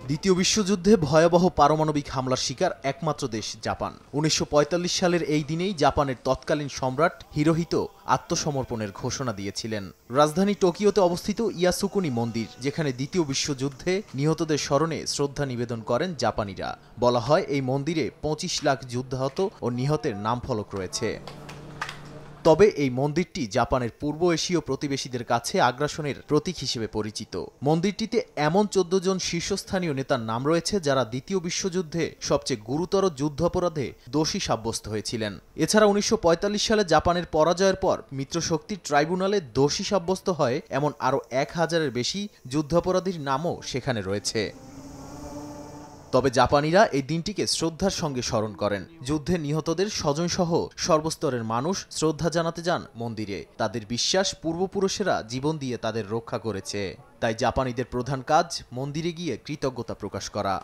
দ্বিতীয় বিশ্বযুদ্ধে ভয়াবহ পারমাণবিক হামলার শিকার একমাত্র দেশ জাপান। ১৯৪৫ সালের এই দিনেই জাপানের তৎকালীন সম্রাট হিরোহিতো আত্মসমর্পণের ঘোষণা দিয়েছিলেন। রাজধানী টোকিওতে অবস্থিত ইয়াসুকুনি মন্দির, যেখানে দ্বিতীয় বিশ্বযুদ্ধে নিহতদের স্মরণে শ্রদ্ধা নিবেদন করেন জাপানিরা। বলা হয় এই মন্দিরে ২৫ লাখ যুদ্ধাহত ও নিহতের নামফলক রয়েছে। তবে এই মন্দিরটি জাপানের পূর্ব এশীয় প্রতিবেশীদের কাছে আগ্রাসনের প্রতীক হিসেবে পরিচিত। মন্দিরটিতে এমন ১৪ জন শীর্ষস্থানীয় নেতার নাম রয়েছে যারা দ্বিতীয় বিশ্বযুদ্ধে সবচেয়ে গুরুতর যুদ্ধাপরাধে দোষী সাব্যস্ত হয়েছিলেন। এছাড়া ১৯৪৫ সালে জাপানের পরাজয়ের পর মিত্রশক্তির ট্রাইব্যুনালে দোষী সাব্যস্ত হয় এমন আরও ১,০০০-এর বেশি যুদ্ধাপরাধীর নামও সেখানে রয়েছে। তবে জাপানিরা এই দিনটিকে শ্রদ্ধার সঙ্গে স্মরণ করেন। যুদ্ধে নিহতদের স্বজনসহ সর্বস্তরের মানুষ শ্রদ্ধা জানাতে যান মন্দিরে। তাদের বিশ্বাস পূর্বপুরুষেরা জীবন দিয়ে তাদের রক্ষা করেছে। তাই জাপানিদের প্রধান কাজ মন্দিরে গিয়ে কৃতজ্ঞতা প্রকাশ করা।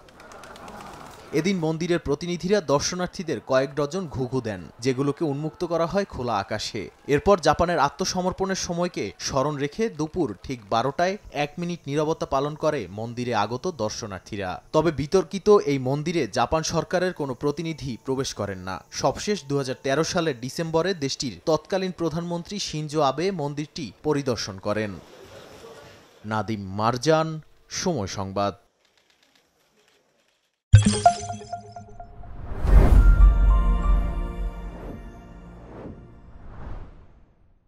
এদিন মন্দিরের প্রতিনিধিরা দর্শনার্থীদের কয়েক ডজন ঘুঘু দেন, যেগুলোকে উন্মুক্ত করা হয় খোলা আকাশে। এরপর জাপানের আত্মসমর্পণের সময়কে স্মরণ রেখে দুপুর ঠিক ১২টায় ১ মিনিট নীরবতা পালন করে মন্দিরে আগত দর্শনার্থীরা। তবে বিতর্কিত এই মন্দিরে জাপান সরকারের কোনো প্রতিনিধি প্রবেশ করেন না। সবশেষ ২০১৩ সালের ডিসেম্বরে দেশটির তৎকালীন প্রধানমন্ত্রী শিনজো আবে মন্দিরটি পরিদর্শন করেন। নাদিম মারজান, সময় সংবাদ।